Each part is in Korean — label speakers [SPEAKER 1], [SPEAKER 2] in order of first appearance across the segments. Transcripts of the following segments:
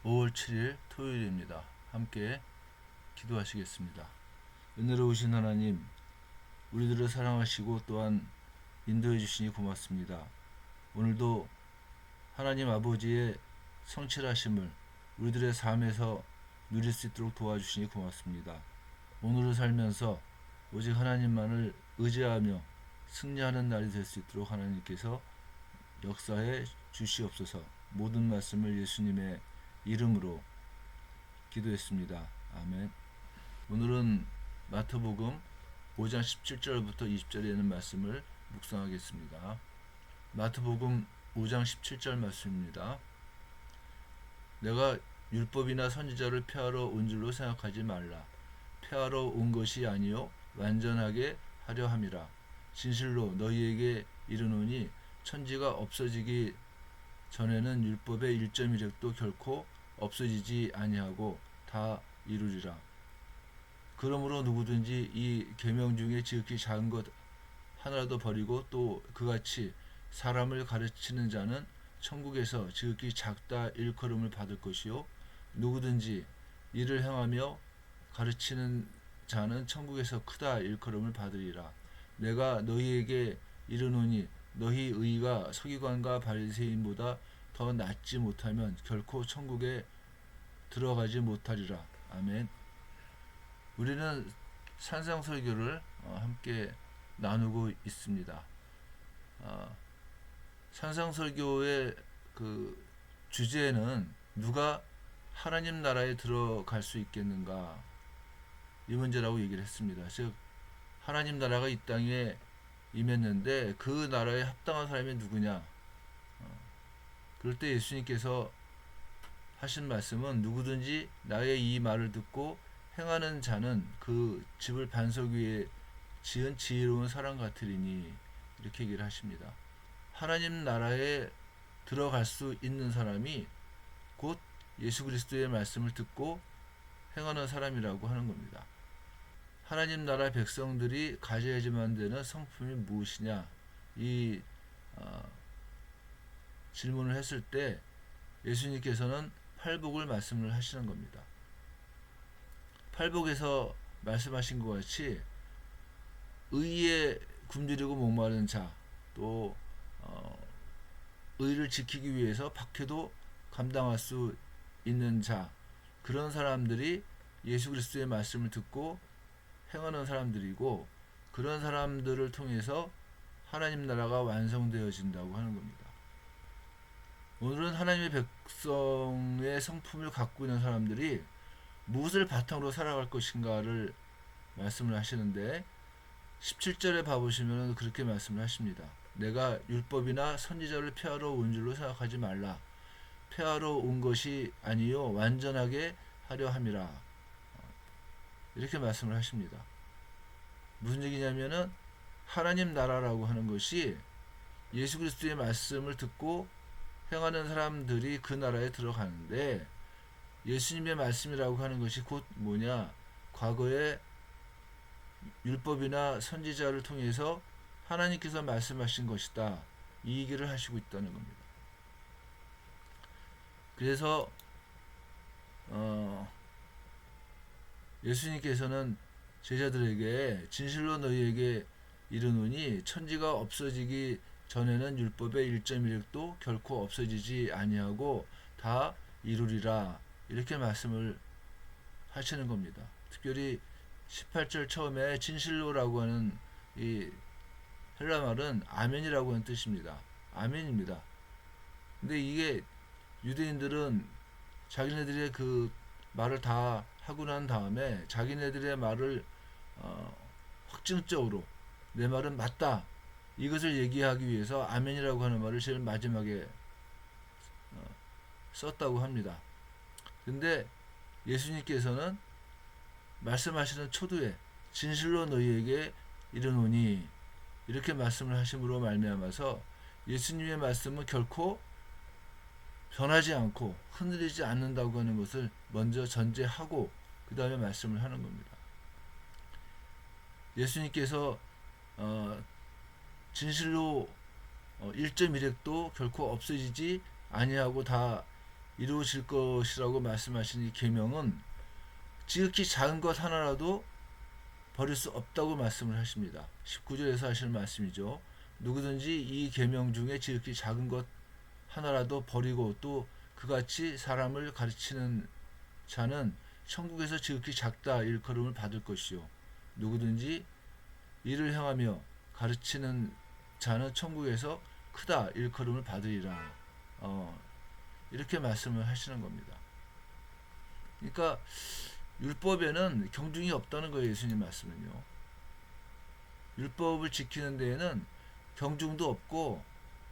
[SPEAKER 1] 5월 7일 토요일입니다. 함께 기도하시겠습니다. 은혜로우신 하나님, 우리들을 사랑하시고 또한 인도해 주시니 고맙습니다. 오늘도 하나님 아버지의 성실하심을 우리들의 삶에서 누릴 수 있도록 도와주시니 고맙습니다. 오늘을 살면서 오직 하나님만을 의지하며 승리하는 날이 될 수 있도록 하나님께서 역사해 주시옵소서. 모든 말씀을 예수님의 이름으로 기도했습니다. 아멘. 오늘은 마태복음 5장 17절부터 20절에 있는 말씀을 묵상하겠습니다. 마태복음 5장 17절 말씀입니다. 내가 율법이나 선지자를 폐하러 온 줄로 생각하지 말라. 폐하러 온 것이 아니요 완전하게 하려 함이라. 진실로 너희에게 이르노니 천지가 없어지기 전에는 율법의 1.1획도 결코 없어지지 아니하고 다 이루리라. 그러므로 누구든지 이 계명 중에 지극히 작은 것 하나라도 버리고 또 그같이 사람을 가르치는 자는 천국에서 지극히 작다 일컬음을 받을 것이요 누구든지 이를 행하며 가르치는 자는 천국에서 크다 일컬음을 받으리라. 내가 너희에게 이르노니 너희 의가 서기관과 바리새인보다 더 낫지 못하면 결코 천국에 들어가지 못하리라. 아멘. 우리는 산상설교를 함께 나누고 있습니다. 산상설교의 그 주제는 누가 하나님 나라에 들어갈 수 있겠는가 이 문제라고 얘기를 했습니다. 즉 하나님 나라가 이 땅에 임했는데 그 나라에 합당한 사람이 누구냐. 그럴 때 예수님께서 하신 말씀은 누구든지 나의 이 말을 듣고 행하는 자는 그 집을 반석 위에 지은 지혜로운 사람 같으리니 이렇게 얘기를 하십니다. 하나님 나라에 들어갈 수 있는 사람이 곧 예수 그리스도의 말씀을 듣고 행하는 사람이라고 하는 겁니다. 하나님 나라 백성들이 가져야지만 되는 성품이 무엇이냐 이 질문을 했을 때 예수님께서는 팔복을 말씀을 하시는 겁니다. 팔복에서 말씀하신 것 같이 의에 굶주리고 목마른 자, 또 의를 지키기 위해서 박해도 감당할 수 있는 자, 그런 사람들이 예수 그리스도의 말씀을 듣고 행하는 사람들이고 그런 사람들을 통해서 하나님 나라가 완성되어진다고 하는 겁니다. 오늘은 하나님의 백성의 성품을 갖고 있는 사람들이 무엇을 바탕으로 살아갈 것인가를 말씀을 하시는데 17절에 봐보시면 그렇게 말씀을 하십니다. 내가 율법이나 선지자를 폐하러 온 줄로 생각하지 말라. 폐하러 온 것이 아니요 완전하게 하려 함이라. 이렇게 말씀을 하십니다. 무슨 얘기냐면은 하나님 나라라고 하는 것이 예수 그리스도의 말씀을 듣고 행하는 사람들이 그 나라에 들어가는데 예수님의 말씀이라고 하는 것이 곧 뭐냐? 과거에 율법이나 선지자를 통해서 하나님께서 말씀하신 것이다. 이 얘기를 하시고 있다는 겁니다. 그래서 예수님께서는 제자들에게 진실로 너희에게 이르노니 천지가 없어지기 전에는 율법의 1.1획도 결코 없어지지 아니하고 다 이루리라. 이렇게 말씀을 하시는 겁니다. 특별히 18절 처음에 진실로라고 하는 이 헬라 말은 아멘이라고 하는 뜻입니다. 아멘입니다. 근데 이게 유대인들은 자기네들의 그 말을 다 하고 난 다음에 자기네들의 말을 확증적으로 내 말은 맞다 이것을 얘기하기 위해서 아멘이라고 하는 말을 제일 마지막에 썼다고 합니다. 근데 예수님께서는 말씀하시는 초두에 진실로 너희에게 이르노니 이렇게 말씀을 하심으로 말미암아서 예수님의 말씀은 결코 변하지 않고 흔들리지 않는다고 하는 것을 먼저 전제하고 그 다음에 말씀을 하는 겁니다. 예수님께서 진실로 1.1획도 결코 없어지지 아니하고 다 이루어질 것이라고 말씀하신 이 계명은 지극히 작은 것 하나라도 버릴 수 없다고 말씀을 하십니다. 19절에서 하시는 말씀이죠. 누구든지 이 계명 중에 지극히 작은 것 하나라도 버리고 또 그같이 사람을 가르치는 자는 천국에서 지극히 작다 일컬음을 받을 것이요 누구든지 이를 행하며 가르치는 자는 천국에서 크다 일컬음을 받으리라. 이렇게 말씀을 하시는 겁니다. 그러니까 율법에는 경중이 없다는 거예요. 예수님 말씀은요. 율법을 지키는 데에는 경중도 없고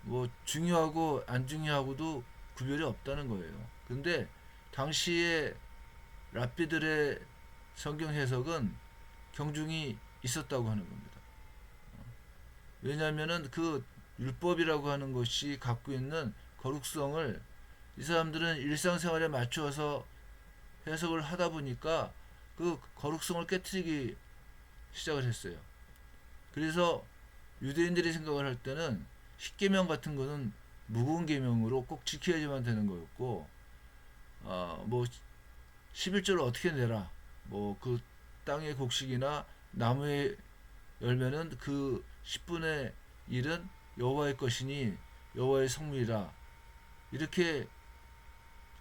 [SPEAKER 1] 뭐 중요하고 안 중요하고도 구별이 없다는 거예요. 근데 당시에 랍비들의 성경 해석은 경중이 있었다고 하는 겁니다. 왜냐하면은 그 율법이라고 하는 것이 갖고 있는 거룩성을 이 사람들은 일상생활에 맞추어서 해석을 하다 보니까 그 거룩성을 깨트리기 시작을 했어요. 그래서 유대인들이 생각을 할 때는 십계명 같은 거는 무거운 계명으로 꼭 지켜야지만 되는 거였고, 뭐 11조를 어떻게 내라, 뭐 그 땅의 곡식이나 나무의 열매는 그 10분의 1은 여호와의 것이니 여호와의 성물이라, 이렇게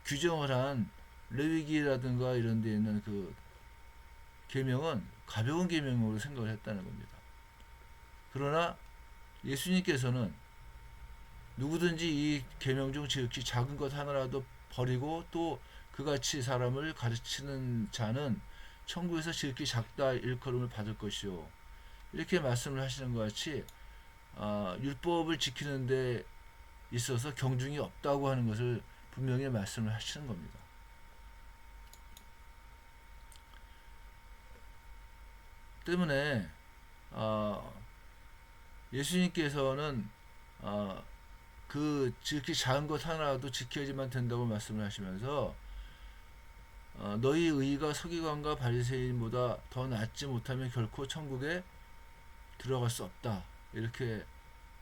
[SPEAKER 1] 규정을 한 레위기라든가 이런 데 있는 그 계명은 가벼운 계명으로 생각을 했다는 겁니다. 그러나 예수님께서는 누구든지 이 계명 중 지극히 작은 것 하나라도 버리고 또 그같이 사람을 가르치는 자는 천국에서 지극히 작다 일컬음을 받을 것이요, 이렇게 말씀을 하시는 것 같이 율법을 지키는 데 있어서 경중이 없다고 하는 것을 분명히 말씀을 하시는 겁니다. 때문에 예수님께서는 그 지극히 작은 것 하나라도 지켜야지만 된다고 말씀을 하시면서 너희 의가 서기관과 바리새인보다 더 낫지 못하면 결코 천국에 들어갈 수 없다, 이렇게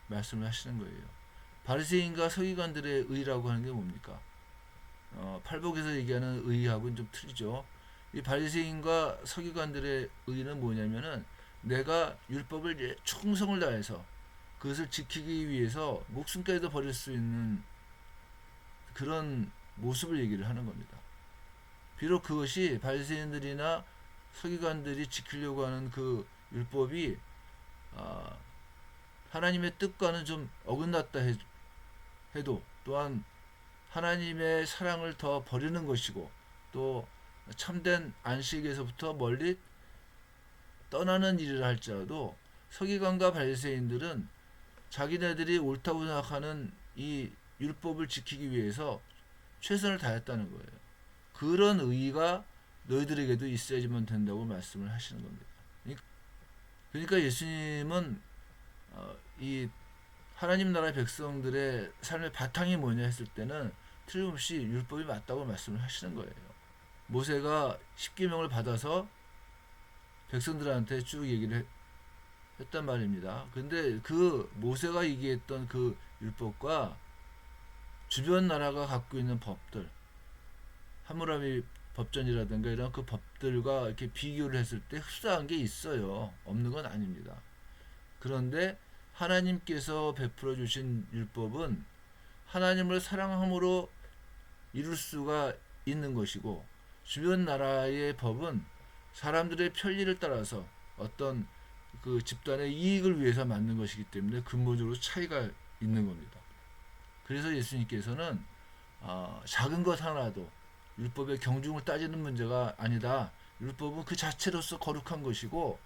[SPEAKER 1] 말씀을 하시는 거예요. 바리새인과 서기관들의 의라고 하는 게 뭡니까? 팔복에서 얘기하는 의하고는 좀 틀리죠. 이 바리새인과 서기관들의 의는 뭐냐면은 내가 율법을 충성을 다해서 그것을 지키기 위해서 목숨까지도 버릴 수 있는 그런 모습을 얘기를 하는 겁니다. 비록 그것이 바리새인들이나 서기관들이 지키려고 하는 그 율법이 하나님의 뜻과는 좀 어긋났다 해도 또한 하나님의 사랑을 더 버리는 것이고 또 참된 안식에서부터 멀리 떠나는 일을 할지라도 서기관과 바리새인들은 자기네들이 옳다고 생각하는 이 율법을 지키기 위해서 최선을 다했다는 거예요. 그런 의의가 너희들에게도 있어야지만 된다고 말씀을 하시는 겁니다. 그러니까 예수님은 이 하나님 나라 백성들의 삶의 바탕이 뭐냐 했을 때는 틀림없이 율법이 맞다고 말씀을 하시는 거예요. 모세가 십계명을 받아서 백성들한테 쭉 얘기를 했단 말입니다. 근데 그 모세가 얘기했던 그 율법과 주변 나라가 갖고 있는 법들, 하무라비 법전이라든가 이런 그 법들과 이렇게 비교를 했을 때 흡사한 게 있어요. 없는 건 아닙니다. 그런데 하나님께서 베풀어 주신 율법은 하나님을 사랑함으로 이룰 수가 있는 것이고, 주변 나라의 법은 사람들의 편리를 따라서 어떤 그 집단의 이익을 위해서 만든 것이기 때문에 근본적으로 차이가 있는 겁니다. 그래서 예수님께서는 작은 것 하나도 율법의 경중을 따지는 문제가 아니다. 율법은 그 자체로서 거룩한 것이고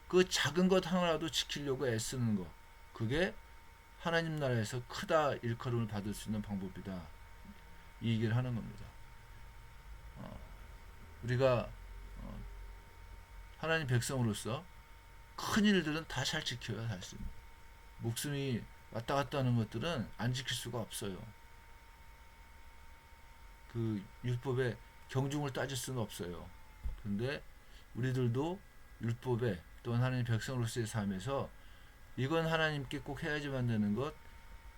[SPEAKER 1] 그 작은 것 하나라도 지키려고 애쓰는 것, 그게 하나님 나라에서 크다 일컬음을 받을 수 있는 방법이다, 이 얘기를 하는 겁니다. 우리가 하나님 백성으로서 큰 일들은 다 잘 지켜요. 사실 목숨이 왔다 갔다 하는 것들은 안 지킬 수가 없어요. 그 율법의 경중을 따질 수는 없어요. 근데 우리들도 율법에 또한 하나님 백성으로서의 삶에서 이건 하나님께 꼭 해야지만 되는 것,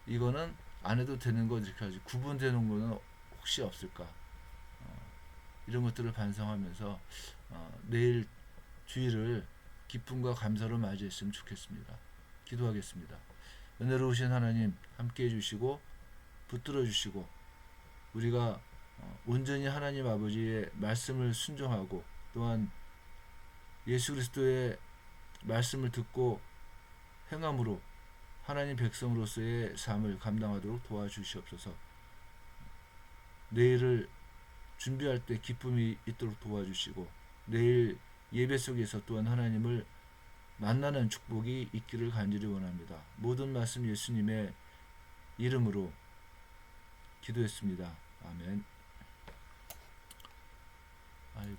[SPEAKER 1] 이거는 안 해도 되는 것, 이렇게 하지 구분되는 거는 혹시 없을까? 이런 것들을 반성하면서 내일 주일을 기쁨과 감사로 맞이했으면 좋겠습니다. 기도하겠습니다. 은혜로우신 하나님 함께 해주시고 붙들어 주시고 우리가 온전히 하나님 아버지의 말씀을 순종하고 또한 예수 그리스도의 말씀을 듣고 행함으로 하나님 백성으로서의 삶을 감당하도록 도와주시옵소서. 내일을 준비할 때 기쁨이 있도록 도와주시고 내일 예배 속에서 또한 하나님을 만나는 축복이 있기를 간절히 원합니다. 모든 말씀 예수님의 이름으로 기도했습니다. 아멘. 아이고.